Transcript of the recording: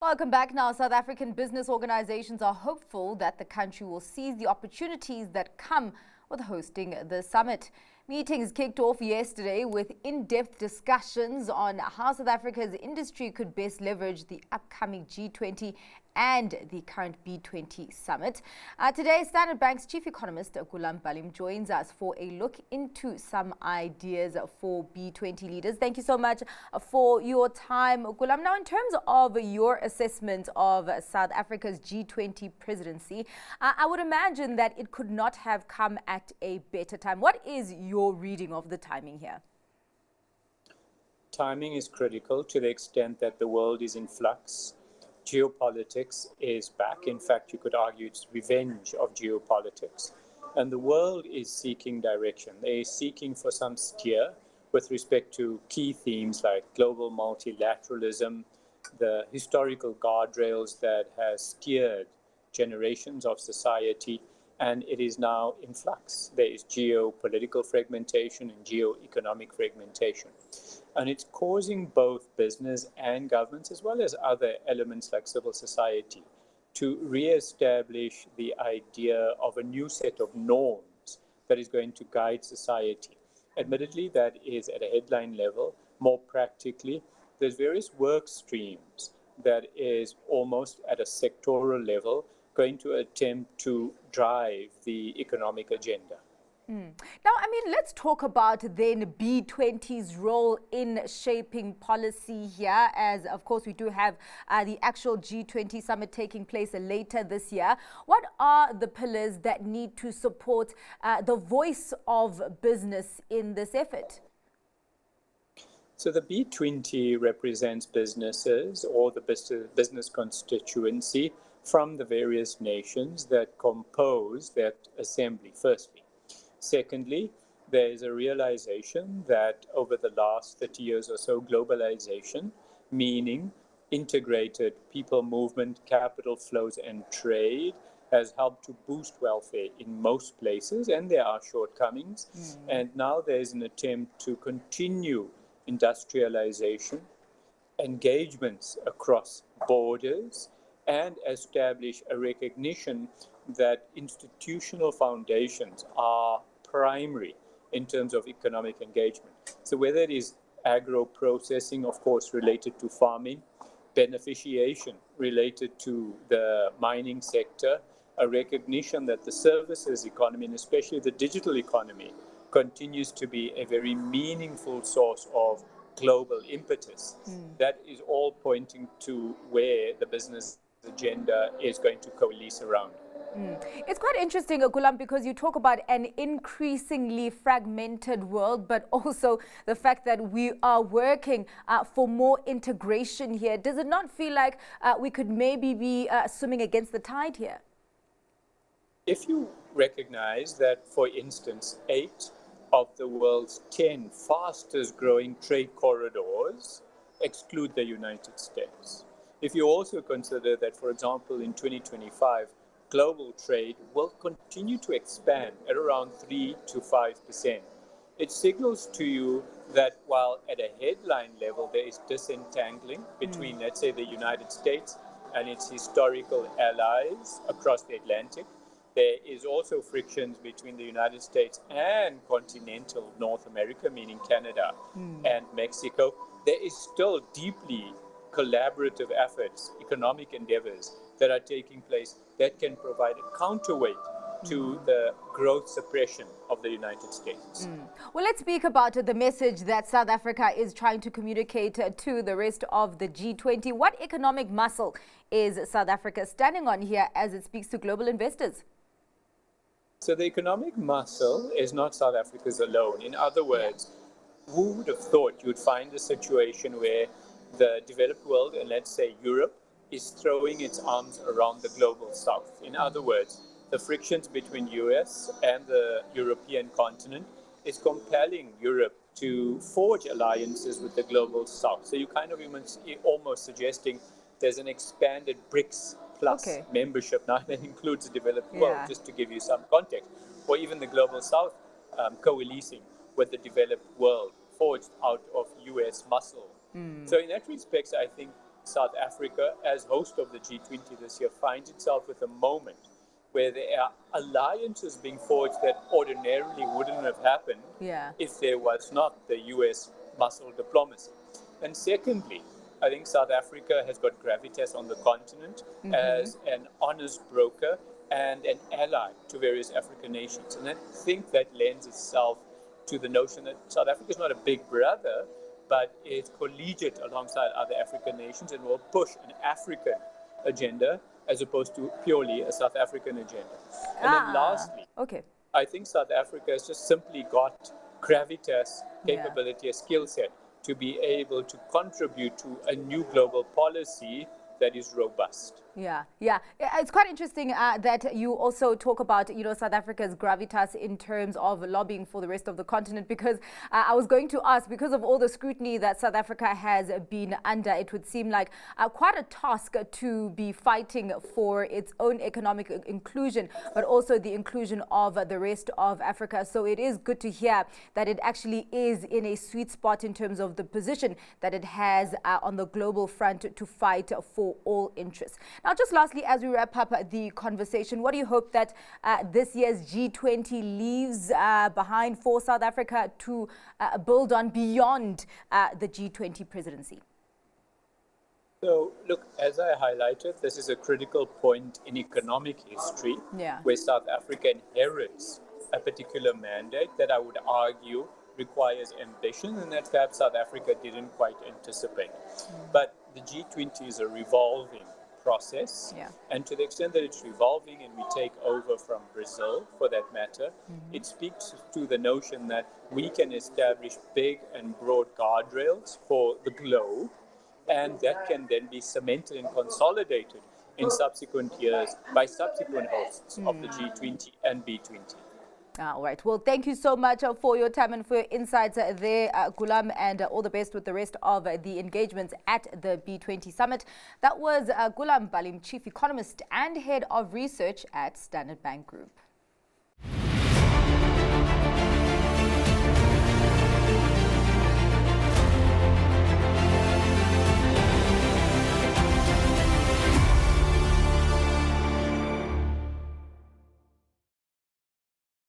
Welcome back. Now, South African business organizations are hopeful that the country will seize the opportunities that come with hosting the summit. Meetings kicked off yesterday with in-depth discussions on how South Africa's industry could best leverage the upcoming G20 and the current B20 summit. Today, Standard Bank's chief economist, Goolam Ballim, joins us for a look into some ideas for B20 leaders. Thank you so much for your time, Goolam. Now, in terms of your assessment of South Africa's G20 presidency, I would imagine that it could not have come at a better time. What is your reading of the timing here? Timing is critical to the extent that the world is in flux. Geopolitics is back. In fact, you could argue it's revenge of geopolitics. And the world is seeking direction. They're seeking for some steer with respect to key themes like global multilateralism, the historical guardrails that has steered generations of society, and it is now in flux. There is geopolitical fragmentation and geoeconomic fragmentation. And it's causing both business and governments, as well as other elements like civil society, to re-establish the idea of a new set of norms that is going to guide society. Admittedly, that is at a headline level. More practically, there's various work streams that is almost at a sectoral level going to attempt to drive the economic agenda. Now, let's talk about then B20's role in shaping policy here, as of course we do have the actual G20 summit taking place later this year. What are the pillars that need to support the voice of business in this effort? So the B20 represents businesses or the business constituency from the various nations that compose that assembly, firstly. Secondly, there is a realization that over the last 30 years or so, globalization, meaning integrated people movement, capital flows, and trade, has helped to boost welfare in most places, and there are shortcomings. And now there's an attempt to continue industrialization, engagements across borders, and establish a recognition that institutional foundations are primary in terms of economic engagement. So whether it is agro-processing, of course, related to farming, beneficiation related to the mining sector, a recognition that the services economy, and especially the digital economy, continues to be a very meaningful source of global impetus. That is all pointing to where the business agenda is going to coalesce around. It's quite interesting, Goolam, because you talk about an increasingly fragmented world, but also the fact that we are working for more integration here. Does it not feel like we could maybe be swimming against the tide here? If you recognize that, for instance, 8 of the world's 10 fastest growing trade corridors exclude the United States. If you also consider that, for example, in 2025, global trade will continue to expand at around 3 to 5%. It signals to you that while at a headline level there is disentangling between, let's say, the United States and its historical allies across the Atlantic, there is also frictions between the United States and continental North America, meaning Canada and Mexico. There is still deeply collaborative efforts, economic endeavors that are taking place that can provide a counterweight to the growth suppression of the United States. Well, let's speak about the message that South Africa is trying to communicate to the rest of the G20. What economic muscle is South Africa standing on here as it speaks to global investors? So the economic muscle is not South Africa's alone. In other words, who would have thought you'd find a situation where the developed world, and let's say Europe, is throwing its arms around the global south. In other words, the frictions between US and the European continent is compelling Europe to forge alliances with the global south. So you kind of almost suggesting there's an expanded BRICS plus membership now that includes the developed world, just to give you some context, or even the global south coalescing with the developed world forged out of US muscle. So in that respect, I think South Africa, as host of the G20 this year, finds itself with a moment where there are alliances being forged that ordinarily wouldn't have happened if there was not the US muscle diplomacy. And secondly, I think South Africa has got gravitas on the continent as an honest broker and an ally to various African nations. And I think that lends itself to the notion that South Africa is not a big brother, but it's collegiate alongside other African nations and will push an African agenda as opposed to purely a South African agenda. And then lastly, I think South Africa has just simply got gravitas, capability, a skill set to be able to contribute to a new global policy that is robust. Yeah. It's quite interesting that you also talk about, South Africa's gravitas in terms of lobbying for the rest of the continent, because I was going to ask, because of all the scrutiny that South Africa has been under, it would seem like quite a task to be fighting for its own economic inclusion, but also the inclusion of the rest of Africa. So it is good to hear that it actually is in a sweet spot in terms of the position that it has on the global front to fight for all interests. Now, just lastly, as we wrap up the conversation, what do you hope that this year's G20 leaves behind for South Africa to build on beyond the G20 presidency? So, look, as I highlighted, this is a critical point in economic history where South Africa inherits a particular mandate that I would argue requires ambition and that perhaps South Africa didn't quite anticipate. But the G20 is a revolving process, and to the extent that it's revolving and we take over from Brazil, for that matter, it speaks to the notion that we can establish big and broad guardrails for the globe, and that can then be cemented and consolidated in subsequent years by subsequent hosts of the G20 and B20. All right. Well, thank you so much for your time and for your insights there, Goolam, and all the best with the rest of the engagements at the B20 summit. That was Goolam Ballim, Chief Economist and Head of Research at Standard Bank Group.